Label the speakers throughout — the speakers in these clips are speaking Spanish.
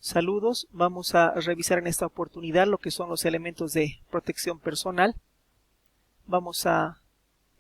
Speaker 1: Saludos, vamos a revisar en esta oportunidad lo que son los elementos de protección personal. Vamos a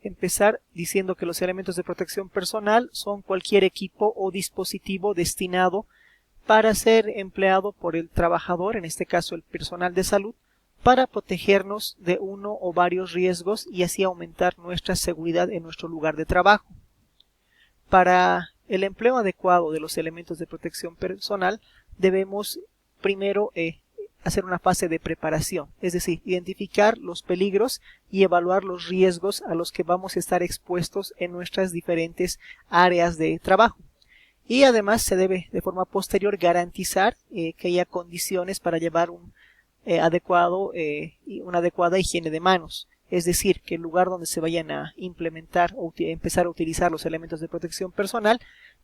Speaker 1: empezar diciendo que los elementos de protección personal son cualquier equipo o dispositivo destinado para ser empleado por el trabajador, en este caso el personal de salud, para protegernos de uno o varios riesgos y así aumentar nuestra seguridad en nuestro lugar de trabajo. Para el empleo adecuado de los elementos de protección personal, debemos primero hacer una fase de preparación, es decir, identificar los peligros y evaluar los riesgos a los que vamos a estar expuestos en nuestras diferentes áreas de trabajo. Y además se debe de forma posterior garantizar que haya condiciones para llevar una adecuada higiene de manos. Es decir, que el lugar donde se vayan a implementar o empezar a utilizar los elementos de protección personal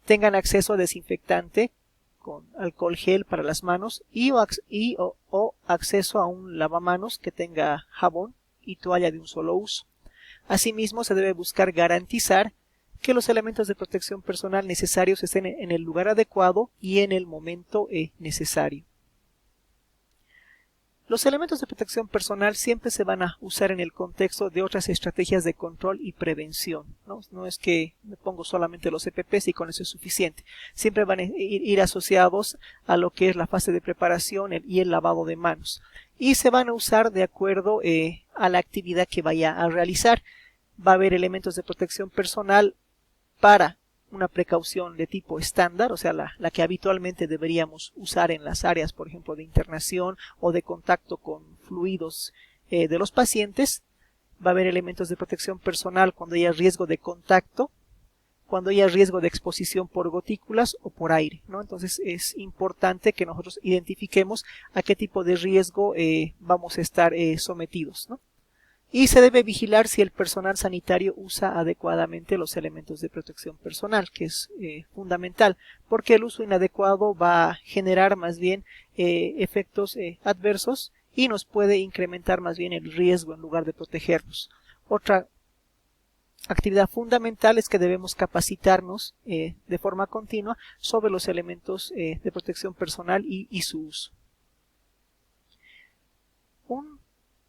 Speaker 1: tengan acceso a desinfectante con alcohol gel para las manos o acceso a un lavamanos que tenga jabón y toalla de un solo uso. Asimismo, se debe buscar garantizar que los elementos de protección personal necesarios estén en el lugar adecuado y en el momento necesario. Los elementos de protección personal siempre se van a usar en el contexto de otras estrategias de control y prevención. No es que me pongo solamente los EPPs y con eso es suficiente. Siempre van a ir asociados a lo que es la fase de preparación y el lavado de manos. Y se van a usar de acuerdo a la actividad que vaya a realizar. Va a haber elementos de protección personal para una precaución de tipo estándar, o sea, la que habitualmente deberíamos usar en las áreas, por ejemplo, de internación o de contacto con fluidos de los pacientes. Va a haber elementos de protección personal cuando haya riesgo de contacto, cuando haya riesgo de exposición por gotículas o por aire, ¿no? Entonces es importante que nosotros identifiquemos a qué tipo de riesgo vamos a estar sometidos, ¿no? Y se debe vigilar si el personal sanitario usa adecuadamente los elementos de protección personal, que es fundamental, porque el uso inadecuado va a generar más bien efectos adversos y nos puede incrementar más bien el riesgo en lugar de protegernos. Otra actividad fundamental es que debemos capacitarnos de forma continua sobre los elementos de protección personal y su uso. Un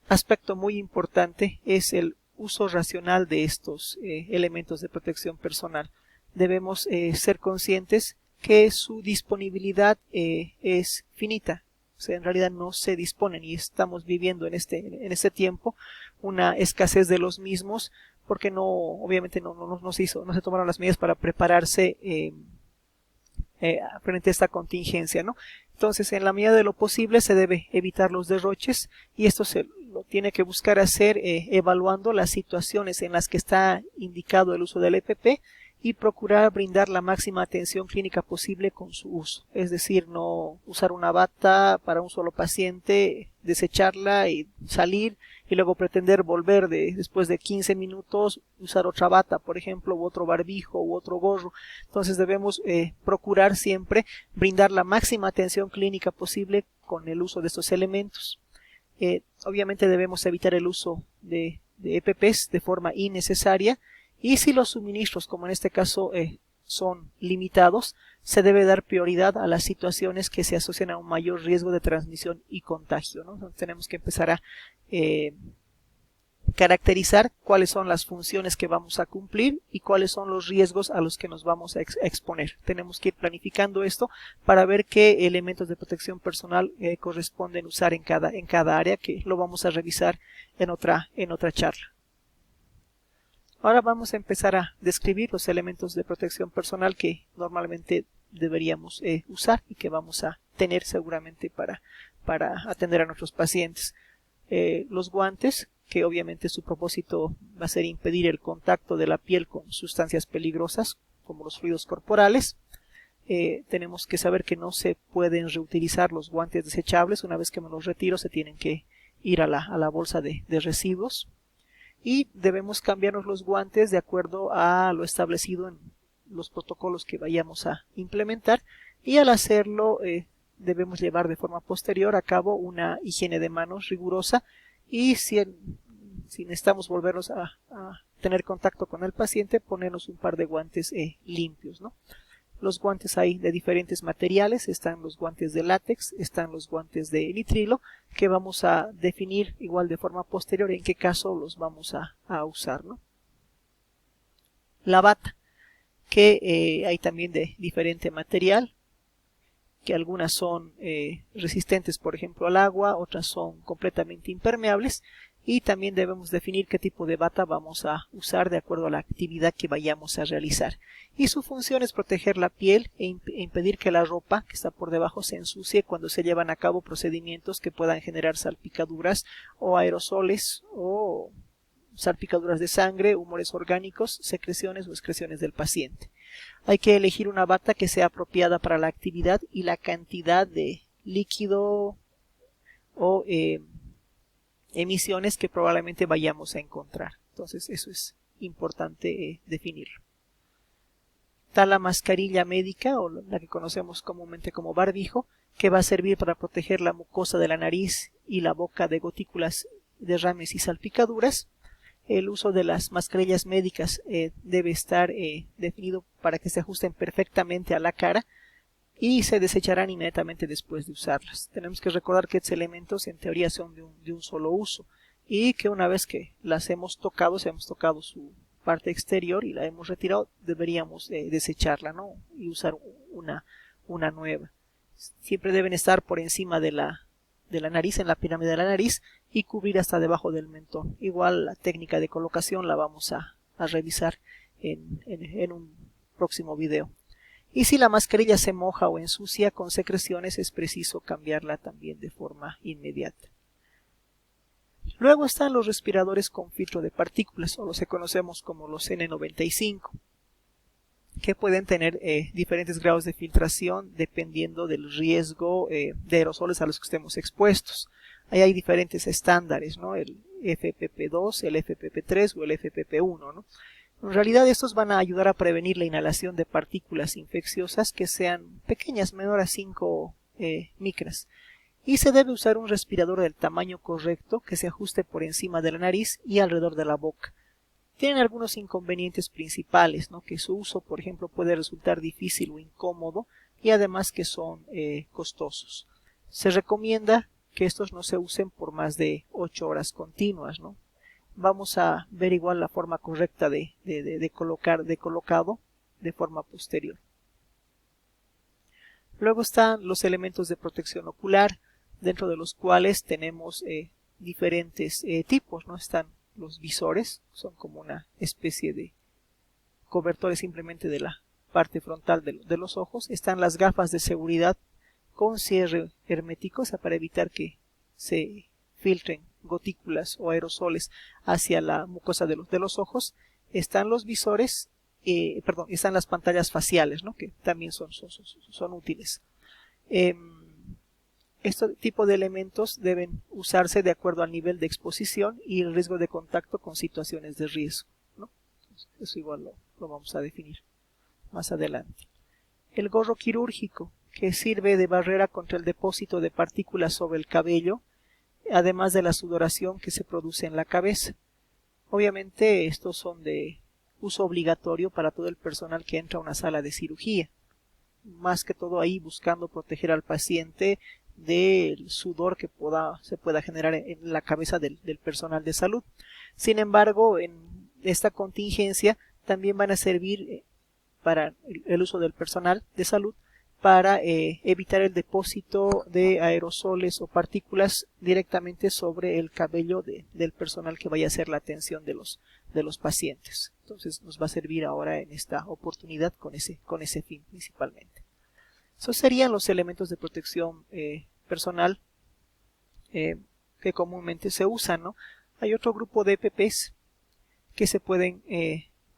Speaker 1: aspecto muy importante es el uso racional de estos elementos de protección personal. Debemos ser conscientes que su disponibilidad es finita. O sea, en realidad no se disponen y estamos viviendo en este tiempo una escasez de los mismos porque obviamente no se tomaron las medidas para prepararse frente a esta contingencia, ¿no? Entonces, en la medida de lo posible se debe evitar los derroches y esto se lo tiene que buscar hacer evaluando las situaciones en las que está indicado el uso del EPP y procurar brindar la máxima atención clínica posible con su uso. Es decir, no usar una bata para un solo paciente, desecharla y salir y luego pretender volver después de 15 minutos, usar otra bata, por ejemplo, u otro barbijo u otro gorro. Entonces debemos procurar siempre brindar la máxima atención clínica posible con el uso de estos elementos. Obviamente debemos evitar el uso de EPPs de forma innecesaria y si los suministros, como en este caso, son limitados, se debe dar prioridad a las situaciones que se asocian a un mayor riesgo de transmisión y contagio, ¿no? Entonces tenemos que empezar a caracterizar cuáles son las funciones que vamos a cumplir y cuáles son los riesgos a los que nos vamos a exponer. Tenemos que ir planificando esto para ver qué elementos de protección personal corresponden usar en cada área, que lo vamos a revisar en otra charla. Ahora vamos a empezar a describir los elementos de protección personal que normalmente deberíamos usar y que vamos a tener seguramente para atender a nuestros pacientes. Los guantes, que obviamente su propósito va a ser impedir el contacto de la piel con sustancias peligrosas como los fluidos corporales. Tenemos que saber que no se pueden reutilizar los guantes desechables. Una vez que me los retiro se tienen que ir a la bolsa de residuos. Y debemos cambiarnos los guantes de acuerdo a lo establecido en los protocolos que vayamos a implementar y al hacerlo debemos llevar de forma posterior a cabo una higiene de manos rigurosa y si necesitamos volvernos a tener contacto con el paciente, ponernos un par de guantes limpios, ¿no? Los guantes hay de diferentes materiales, están los guantes de látex, están los guantes de nitrilo, que vamos a definir igual de forma posterior en qué caso los vamos a usar, ¿no? La bata, que hay también de diferente material, que algunas son resistentes, por ejemplo, al agua, otras son completamente impermeables, y también debemos definir qué tipo de bata vamos a usar de acuerdo a la actividad que vayamos a realizar. Y su función es proteger la piel e impedir que la ropa que está por debajo se ensucie cuando se llevan a cabo procedimientos que puedan generar salpicaduras o aerosoles o salpicaduras de sangre, humores orgánicos, secreciones o excreciones del paciente. Hay que elegir una bata que sea apropiada para la actividad y la cantidad de líquido o emisiones que probablemente vayamos a encontrar. Entonces eso es importante definirlo. Está la mascarilla médica, o la que conocemos comúnmente como barbijo, que va a servir para proteger la mucosa de la nariz y la boca de gotículas, derrames y salpicaduras. El uso de las mascarillas médicas debe estar definido para que se ajusten perfectamente a la cara y se desecharán inmediatamente después de usarlas. Tenemos que recordar que estos elementos en teoría son de un solo uso y que una vez que las hemos tocado, si hemos tocado su parte exterior y la hemos retirado, deberíamos desecharla, ¿no? Y usar una nueva. Siempre deben estar por encima de la nariz, en la pirámide de la nariz, y cubrir hasta debajo del mentón. Igual la técnica de colocación la vamos a revisar en un próximo video. Y si la mascarilla se moja o ensucia con secreciones, es preciso cambiarla también de forma inmediata. Luego están los respiradores con filtro de partículas, o los que conocemos como los N95, que pueden tener diferentes grados de filtración dependiendo del riesgo de aerosoles a los que estemos expuestos. Ahí hay diferentes estándares, ¿no? El FPP2, el FPP3 o el FPP1, ¿no? En realidad estos van a ayudar a prevenir la inhalación de partículas infecciosas que sean pequeñas, menor a 5 micras. Y se debe usar un respirador del tamaño correcto que se ajuste por encima de la nariz y alrededor de la boca. Tienen algunos inconvenientes principales, ¿no? Que su uso, por ejemplo, puede resultar difícil o incómodo y además que son costosos. Se recomienda que estos no se usen por más de 8 horas continuas, ¿no? Vamos a ver igual la forma correcta de colocado de forma posterior. Luego están los elementos de protección ocular, dentro de los cuales tenemos diferentes tipos, ¿no? Están los visores, son como una especie de cobertores simplemente de la parte frontal de los ojos. Están las gafas de seguridad con cierre hermético, o sea, para evitar que se filtren gotículas o aerosoles hacia la mucosa de los ojos. Están los visores, están las pantallas faciales, ¿no? Que también son útiles. Este tipo de elementos deben usarse de acuerdo al nivel de exposición y el riesgo de contacto con situaciones de riesgo, ¿no? Eso igual lo vamos a definir más adelante. El gorro quirúrgico, que sirve de barrera contra el depósito de partículas sobre el cabello, además de la sudoración que se produce en la cabeza. Obviamente estos son de uso obligatorio para todo el personal que entra a una sala de cirugía, más que todo ahí buscando proteger al paciente del sudor que se pueda generar en la cabeza del personal de salud. Sin embargo, en esta contingencia también van a servir para el uso del personal de salud para evitar el depósito de aerosoles o partículas directamente sobre el cabello del personal que vaya a hacer la atención de los pacientes. Entonces nos va a servir ahora en esta oportunidad con ese fin principalmente. Esos serían los elementos de protección personal que comúnmente se usan, ¿no? Hay otro grupo de EPPs que se pueden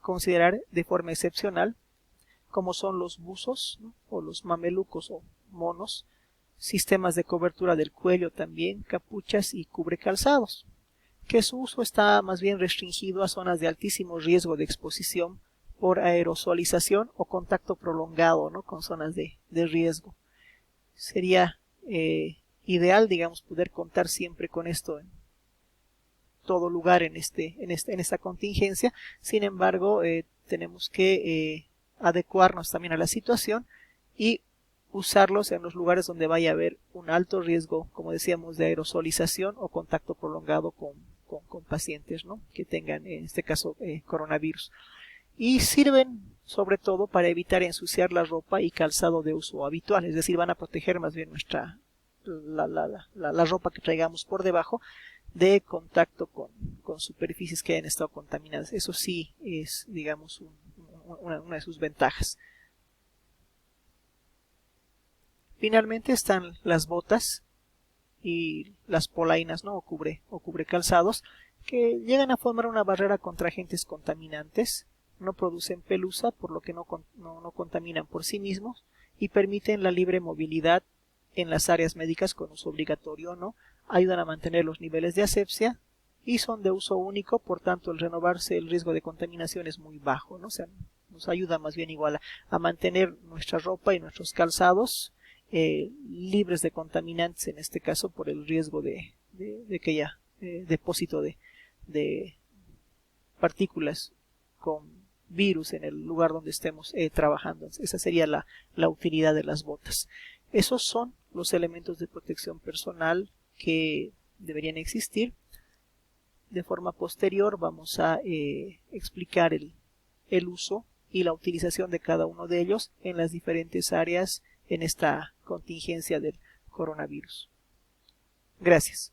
Speaker 1: considerar de forma excepcional, como son los buzos, ¿no? O los mamelucos o monos, sistemas de cobertura del cuello también, capuchas y cubrecalzados, que su uso está más bien restringido a zonas de altísimo riesgo de exposición por aerosolización o contacto prolongado, ¿no? Con zonas de riesgo. Sería ideal, digamos, poder contar siempre con esto en todo lugar en esta contingencia. Sin embargo, tenemos que adecuarnos también a la situación y usarlos en los lugares donde vaya a haber un alto riesgo, como decíamos, de aerosolización o contacto prolongado con pacientes, ¿no?, que tengan, en este caso, coronavirus. Y sirven sobre todo para evitar ensuciar la ropa y calzado de uso habitual, es decir, van a proteger más bien la ropa que traigamos por debajo de contacto con superficies que hayan estado contaminadas. Eso sí es, digamos, una de sus ventajas. Finalmente están las botas y las polainas, ¿no?, o cubre calzados, que llegan a formar una barrera contra agentes contaminantes, no producen pelusa, por lo que no contaminan por sí mismos y permiten la libre movilidad en las áreas médicas con uso obligatorio, ¿no? Ayudan a mantener los niveles de asepsia y son de uso único, por tanto el renovarse el riesgo de contaminación es muy bajo, ¿no? O sea, nos ayuda más bien igual a mantener nuestra ropa y nuestros calzados libres de contaminantes, en este caso por el riesgo de que haya depósito de partículas con virus en el lugar donde estemos trabajando. Esa sería la utilidad de las botas. Esos son los elementos de protección personal que deberían existir. De forma posterior vamos a explicar el uso y la utilización de cada uno de ellos en las diferentes áreas en esta contingencia del coronavirus. Gracias.